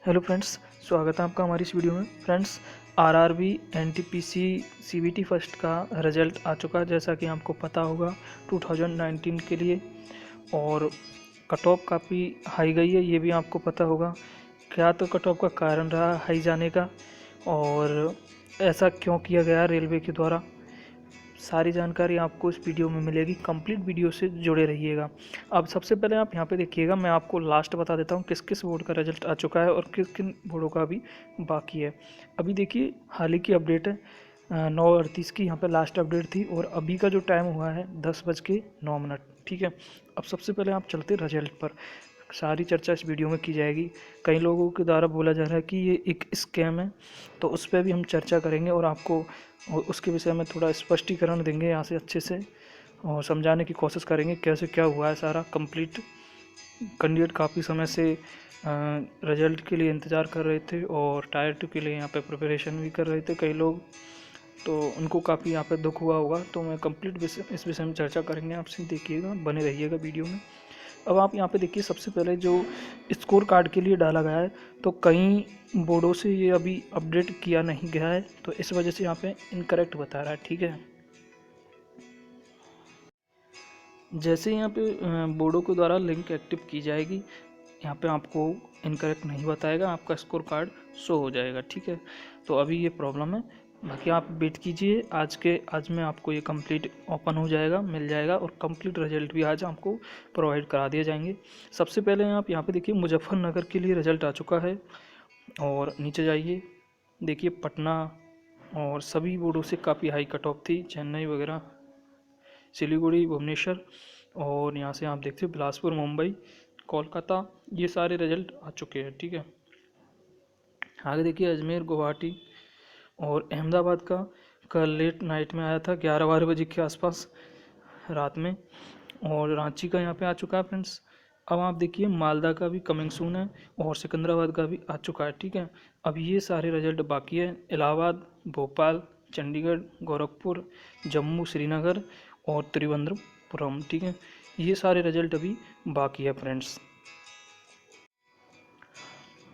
Hello friends, स्वागत है आपका हमारी इस वीडियो में। Friends, RRB NTPC CBT first का रिजल्ट आ चुका है, जैसा कि आपको पता होगा 2019 के लिए। और कट ऑफ काफ़ी हाई गई है, ये भी आपको पता होगा। क्या तो कट ऑफ का कारण रहा हाई जाने का, और ऐसा क्यों किया गया रेलवे के द्वारा, सारी जानकारी आपको इस वीडियो में मिलेगी। कंप्लीट वीडियो से जुड़े रहिएगा। अब सबसे पहले आप यहाँ पे देखिएगा, मैं आपको लास्ट बता देता हूँ किस किस बोर्ड का रिजल्ट आ चुका है और किन किन बोर्डों का अभी बाकी है। अभी देखिए, हाल ही की अपडेट है 9:38 की, यहाँ पे लास्ट अपडेट थी, और अभी का जो टाइम हुआ है 10:09। ठीक है, अब सबसे पहले आप चलते रिजल्ट पर। सारी चर्चा इस वीडियो में की जाएगी। कई लोगों के द्वारा बोला जा रहा है कि ये एक स्कैम है, तो उस पर भी हम चर्चा करेंगे और आपको उसके विषय में थोड़ा स्पष्टीकरण देंगे यहाँ से अच्छे से, और समझाने की कोशिश करेंगे कैसे क्या हुआ है सारा कंप्लीट। कैंडिडेट काफ़ी समय से रिजल्ट के लिए इंतज़ार कर रहे थे और टायर 2 के लिए यहाँ पे प्रिपरेशन भी कर रहे थे कई लोग, तो उनको काफ़ी यहाँ पे दुख हुआ होगा। तो मैं कंप्लीट इस विषय में चर्चा करेंगे आपसे, देखिएगा, बने रहिएगा वीडियो में। अब आप यहाँ पे देखिए, सबसे पहले जो स्कोर कार्ड के लिए डाला गया है, तो कई बोर्डों से ये अभी अपडेट किया नहीं गया है, तो इस वजह से यहाँ पे इनकरेक्ट बता रहा है। ठीक है, जैसे यहाँ पे बोर्डों के द्वारा लिंक एक्टिव की जाएगी, यहाँ पे आपको इनकरेक्ट नहीं बताएगा, आपका स्कोर कार्ड शो हो जाएगा। ठीक है, तो अभी ये प्रॉब्लम है। बाकी आप वेट कीजिए, आज में आपको ये कंप्लीट ओपन हो जाएगा, मिल जाएगा, और कंप्लीट रिजल्ट भी आज आपको प्रोवाइड करा दिए जाएंगे। सबसे पहले आप यहाँ पे देखिए, मुजफ्फरनगर के लिए रिजल्ट आ चुका है, और नीचे जाइए, देखिए पटना और सभी बोर्डों से काफ़ी हाई कट ऑफ थी, चेन्नई वगैरह, सिलीगुड़ी, भुवनेश्वर, और यहाँ से आप देखते हो बिलासपुर, मुंबई, कोलकाता, ये सारे रिजल्ट आ चुके हैं। ठीक है, आगे देखिए अजमेर, गुवाहाटी और अहमदाबाद का कल लेट नाइट में आया था, 11-12 बजे के आसपास रात में, और रांची का यहाँ पे आ चुका है फ्रेंड्स। अब आप देखिए मालदा का भी कमिंग सून है, और सिकंदराबाद का भी आ चुका है। ठीक है, अब ये सारे रिजल्ट बाकी है। इलाहाबाद, भोपाल, चंडीगढ़, गोरखपुर, जम्मू, श्रीनगर और त्रिवेंद्रपुरम। ठीक है, ये सारे रिजल्ट अभी बाकी है फ्रेंड्स।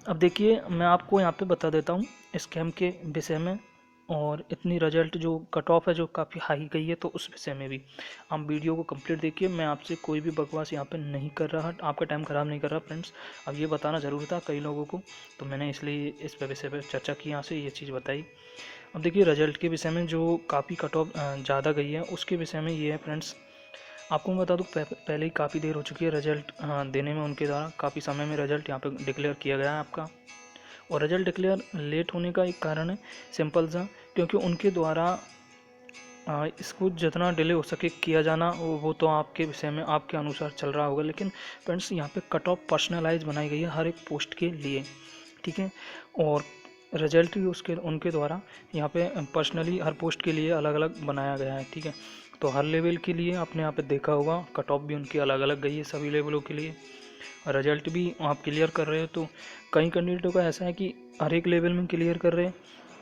अब देखिए, मैं आपको यहाँ पे बता देता हूँ स्कैम के विषय में, और इतनी रिजल्ट जो कट ऑफ है जो काफ़ी हाई गई है, तो उस विषय में भी आप वीडियो को कंप्लीट देखिए। मैं आपसे कोई भी बकवास यहाँ पे नहीं कर रहा, आपका टाइम ख़राब नहीं कर रहा फ्रेंड्स। अब ये बताना ज़रूरी था कई लोगों को, तो मैंने इसलिए इस विषय पर चर्चा की, यहाँ से ये चीज़ बताई। अब देखिए, रिजल्ट के विषय में जो काफ़ी कट ऑफ ज़्यादा गई है, उसके विषय में ये है फ्रेंड्स। आपको मैं बता दूँ, पहले ही काफ़ी देर हो चुकी है रिजल्ट देने में, उनके द्वारा काफ़ी समय में रिजल्ट यहाँ पे डिक्लेयर किया गया है आपका। और रिजल्ट डिक्लेयर लेट होने का एक कारण है सिंपल सा, क्योंकि उनके द्वारा इसको जितना डिले हो सके किया जाना, वो तो आपके विषय में आपके अनुसार चल रहा होगा। लेकिन फ्रेंड्स, यहाँ पे कट ऑफ पर्सनलाइज बनाई गई है हर एक पोस्ट के लिए। ठीक है, और रिजल्ट भी उसके उनके द्वारा यहाँ पे पर्सनली हर पोस्ट के लिए अलग अलग बनाया गया है। ठीक है, तो हर लेवल के लिए आपने यहाँ पे देखा होगा, कट ऑफ भी उनकी अलग अलग गई है सभी लेवलों के लिए। रिजल्ट भी आप क्लियर कर रहे हो, तो कई कैंडिडेटों का ऐसा है कि हर एक लेवल में क्लियर कर रहे हैं,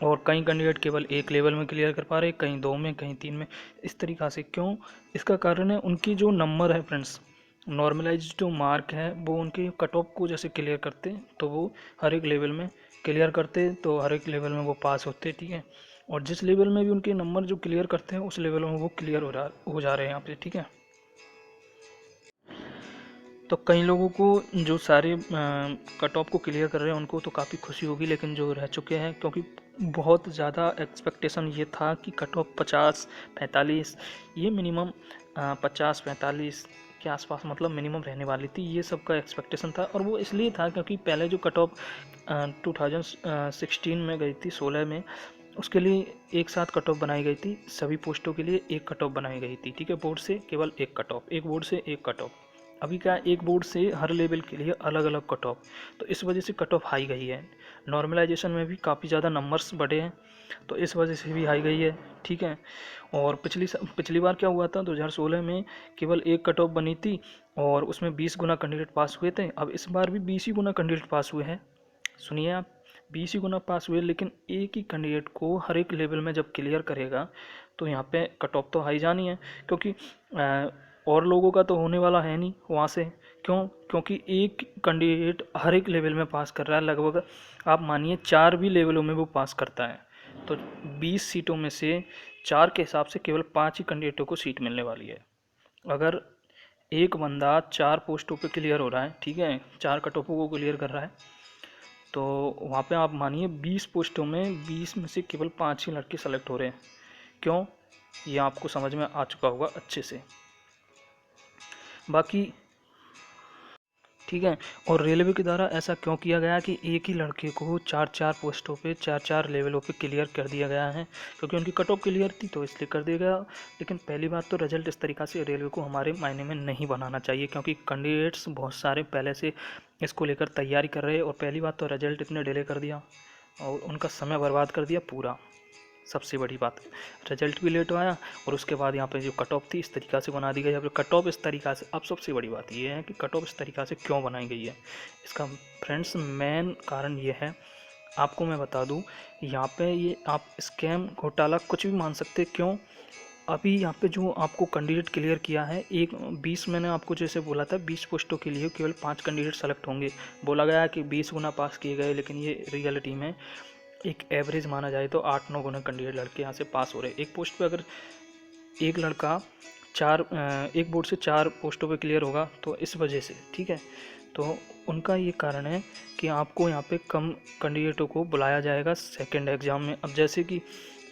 और कई कैंडिडेट केवल एक लेवल में क्लियर कर पा रहे हैं, कहीं 2 में, कहीं 3 में, इस तरीक़ा से। क्यों? इसका कारण है उनकी जो नंबर है फ्रेंड्स, नॉर्मलाइज जो मार्क है, वो उनके कट ऑफ को जैसे क्लियर करते, तो वो हर एक लेवल में क्लियर करते, तो हर एक लेवल में वो पास होते। ठीक है, और जिस लेवल में भी उनके नंबर जो क्लियर करते हैं, उस लेवल में वो क्लियर हो जा रहे हैं यहाँ पे। ठीक है, तो कई लोगों को जो सारे कट ऑफ को क्लियर कर रहे हैं उनको तो काफ़ी खुशी होगी, लेकिन जो रह चुके हैं, क्योंकि बहुत ज़्यादा एक्सपेक्टेशन ये था कि कट ऑफ 50-45, ये मिनिमम 50-45 के आसपास मतलब मिनिमम रहने वाली थी, ये सब का एक्सपेक्टेशन था। और वो इसलिए था क्योंकि पहले जो कट ऑफ 2016 में गई थी, 16 में, उसके लिए एक साथ कट ऑफ बनाई गई थी, सभी पोस्टों के लिए एक कट ऑफ बनाई गई थी। ठीक है, बोर्ड से केवल एक कट ऑफ, एक बोर्ड से एक कट ऑफ। अभी क्या, एक बोर्ड से हर लेवल के लिए अलग अलग कट ऑफ, तो इस वजह से कट ऑफ हाई गई है। नॉर्मलाइजेशन में भी काफ़ी ज़्यादा नंबर्स बढ़े हैं, तो इस वजह से भी हाई गई है। ठीक है, और पिछली बार क्या हुआ था, 2016 में केवल एक कट ऑफ बनी थी, और उसमें 20 गुना कैंडिडेट पास हुए थे। अब इस बार भी 20 ही गुना कैंडिडेट पास हुए हैं। सुनिए आप, 20 ही गुना पास हुए, लेकिन एक ही कैंडिडेट को हर एक लेवल में जब क्लियर करेगा, तो यहाँ पे कट ऑफ तो हाई जानी है, क्योंकि और लोगों का तो होने वाला है नहीं वहाँ से। क्यों? क्योंकि एक कैंडिडेट हर एक लेवल में पास कर रहा है लगभग, आप मानिए 4 भी लेवलों में वो पास करता है। तो 20 सीटों में से 4 के हिसाब से केवल 5 ही कैंडिडेटों को सीट मिलने वाली है। अगर एक बंदा 4 पोस्टों पे क्लियर हो रहा है, ठीक है, 4 कटऑफों को क्लियर कर रहा है, तो वहाँ पे आप मानिए 20 पोस्टों में 20 में से केवल 5 ही लड़के सेलेक्ट हो रहे हैं। क्यों? ये आपको समझ में आ चुका होगा अच्छे से। बाकी ठीक है। और रेलवे के द्वारा ऐसा क्यों किया गया कि एक ही लड़के को 4-4 पोस्टों पे 4-4 लेवलों पे क्लियर कर दिया गया है? क्योंकि उनकी कट ऑफ क्लियर थी तो इसलिए कर दिया गया। लेकिन पहली बात तो रिजल्ट इस तरीक़ा से रेलवे को हमारे मायने में नहीं बनाना चाहिए, क्योंकि कैंडिडेट्स बहुत सारे पहले से इसको लेकर तैयारी कर रहे हैं। और पहली बात तो रिजल्ट इतने डिले कर दिया और उनका समय बर्बाद कर दिया पूरा। सबसे बड़ी बात, रिजल्ट भी लेट आया और उसके बाद यहाँ पे जो कट ऑफ थी इस तरीक़ा से बना दी गई। अब कट ऑफ इस तरीक़ा से, अब सबसे बड़ी बात ये है कि कट ऑफ इस तरीक़ा से क्यों बनाई गई है। इसका फ्रेंड्स मेन कारण ये है, आपको मैं बता दूँ, यहाँ पे ये आप स्कैम घोटाला कुछ भी मान सकते। क्यों? अभी यहाँ पे जो आपको कैंडिडेट क्लियर किया है, एक 20, मैंने आपको जैसे बोला था 20 पोस्टों के लिए केवल 5 कैंडिडेट सेलेक्ट होंगे। बोला गया कि 20 गुना पास किए गए, लेकिन ये रियलिटी में एक एवरेज माना जाए तो 8-9 गुना कैंडिडेट लड़के यहाँ से पास हो रहे हैं। एक पोस्ट पे अगर एक लड़का एक बोर्ड से 4 पोस्टों पे क्लियर होगा तो इस वजह से, ठीक है, तो उनका ये कारण है कि आपको यहाँ पे कम कैंडिडेटों को बुलाया जाएगा सेकंड एग्ज़ाम में। अब जैसे कि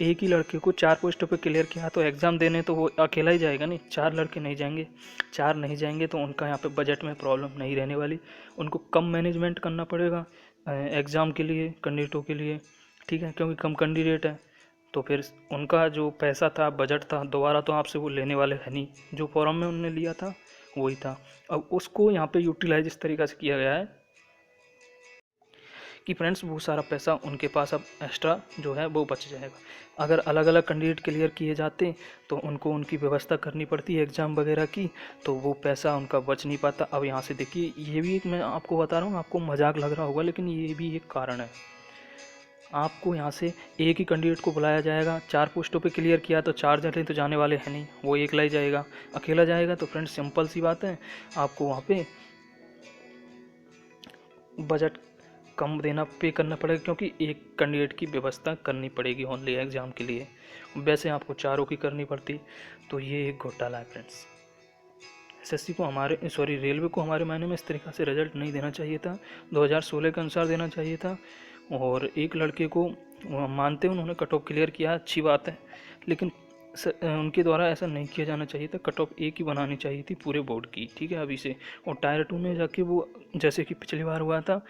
एक ही लड़के को 4 पोस्टों पे क्लियर किया तो एग्ज़ाम देने तो वो अकेला ही जाएगा नहीं, 4 लड़के नहीं जाएंगे। 4 नहीं जाएंगे तो उनका यहाँ पे बजट में प्रॉब्लम नहीं रहने वाली। उनको कम मैनेजमेंट करना पड़ेगा एग्ज़ाम के लिए, कैंडिडेटों के लिए, ठीक है, क्योंकि कम कैंडिडेट है तो फिर उनका जो पैसा था, बजट था, दोबारा तो आपसे वो लेने वाले हैं नहीं। जो फॉर्म में उन्होंने लिया था वही था। अब उसको यहाँ पे यूटिलाइज इस तरीक़ा से किया गया है कि फ्रेंड्स वो सारा पैसा उनके पास अब एक्स्ट्रा जो है वो बच जाएगा। अगर अलग अलग कैंडिडेट क्लियर किए जाते तो उनको उनकी व्यवस्था करनी पड़ती है एग्ज़ाम वगैरह की, तो वो पैसा उनका बच नहीं पाता। अब यहाँ से देखिए, ये भी एक, मैं आपको बता रहा हूँ, आपको मजाक लग रहा होगा लेकिन ये भी एक कारण है। आपको यहाँ से एक ही कैंडिडेट को बुलाया जाएगा, 4 पोस्टों पे क्लियर किया तो 4 जने तो जाने वाले हैं नहीं, वो अकेला ही जाएगा। अकेला जाएगा तो फ्रेंड्स सिंपल सी बात है, आपको वहाँ पे बजट कम देना पे करना पड़ेगा, क्योंकि एक कैंडिडेट की व्यवस्था करनी पड़ेगी ओनली एग्ज़ाम के लिए, वैसे आपको 4 की करनी पड़ती। तो ये एक घोटाला है फ्रेंड्स। एसएससी को रेलवे को हमारे मायने में इस तरीक़ा से रिजल्ट नहीं देना चाहिए था, 2016 के अनुसार देना चाहिए था। और एक लड़के को मानते हैं उन्होंने कट ऑफ क्लियर किया, अच्छी बात है, लेकिन उनके द्वारा ऐसा नहीं किया जाना चाहिए था। कट ऑफ एक ही बनानी चाहिए थी पूरे बोर्ड की, ठीक है, अभी से। और टायर 2 में जाके वो जैसे कि पिछली बार हुआ था,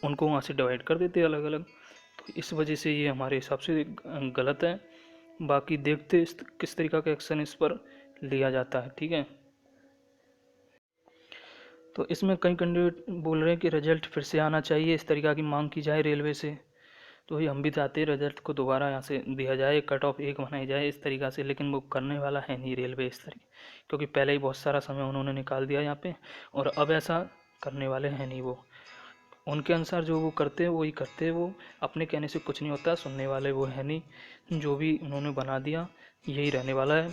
उनको वहाँ से डिवाइड कर देते अलग अलग। तो इस वजह से ये हमारे हिसाब से गलत है। बाकी देखते किस तरीक़ा का एक्शन इस पर लिया जाता है, ठीक है। तो इसमें कई कैंडिडेट बोल रहे हैं कि रिजल्ट फिर से आना चाहिए, इस तरीक़ा की मांग की जाए रेलवे से। तो वही हम भी चाहते हैं रिजल्ट को दोबारा यहाँ से दिया जाए, कट ऑफ एक बनाई जाए इस तरीक़ा से, लेकिन वो करने वाला है नहीं रेलवे इस तरीके, क्योंकि पहले ही बहुत सारा समय उन्होंने निकाल दिया यहाँ पे, और अब ऐसा करने वाले हैं नहीं। वो उनके अनुसार जो वो करते हैं वही करते हैं, वो अपने कहने से कुछ नहीं होता, सुनने वाले वो है नहीं। जो भी उन्होंने बना दिया यही रहने वाला है।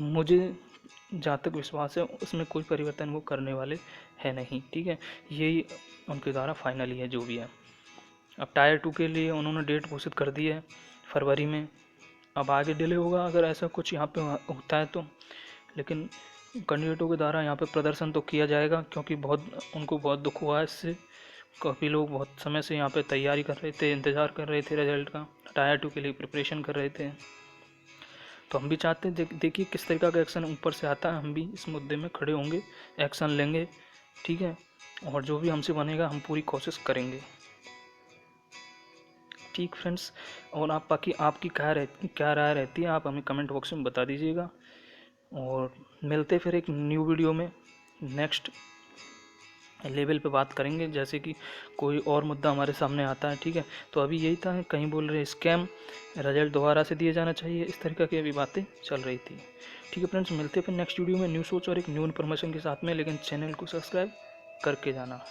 मुझे जहाँ तक विश्वास है उसमें कोई परिवर्तन वो करने वाले है नहीं, ठीक है। यही उनके द्वारा फाइनल ही है जो भी है। अब टायर 2 के लिए उन्होंने डेट घोषित कर दी है फरवरी में, अब आगे डिले होगा अगर ऐसा कुछ यहाँ पे होता है तो। लेकिन कैंडिडेटों के द्वारा यहाँ पे प्रदर्शन तो किया जाएगा, क्योंकि उनको बहुत दुख हुआ है इससे। काफ़ी लोग बहुत समय से यहाँ पे तैयारी कर रहे थे, इंतज़ार कर रहे थे रिजल्ट का, टायर 2 के लिए प्रिपरेशन कर रहे थे। तो हम भी चाहते हैं देखिए किस तरीक़ा का एक्शन ऊपर से आता है, हम भी इस मुद्दे में खड़े होंगे, एक्शन लेंगे, ठीक है। और जो भी हमसे बनेगा हम पूरी कोशिश करेंगे, ठीक फ्रेंड्स। और आप बाकी आपकी क्या राय रहती है, आप हमें कमेंट बॉक्स में बता दीजिएगा। और मिलते फिर एक न्यू वीडियो में, नेक्स्ट लेवल पे बात करेंगे, जैसे कि कोई और मुद्दा हमारे सामने आता है, ठीक है। तो अभी यही था, कहीं बोल रहे स्कैम, रिजल्ट दोबारा से दिए जाना चाहिए, इस तरीक़ा की अभी बातें चल रही थी, ठीक है फ्रेंड्स। मिलते फिर नेक्स्ट वीडियो में न्यू सोच और एक न्यू इन्फॉर्मेशन के साथ में, लेकिन चैनल को सब्सक्राइब करके जाना।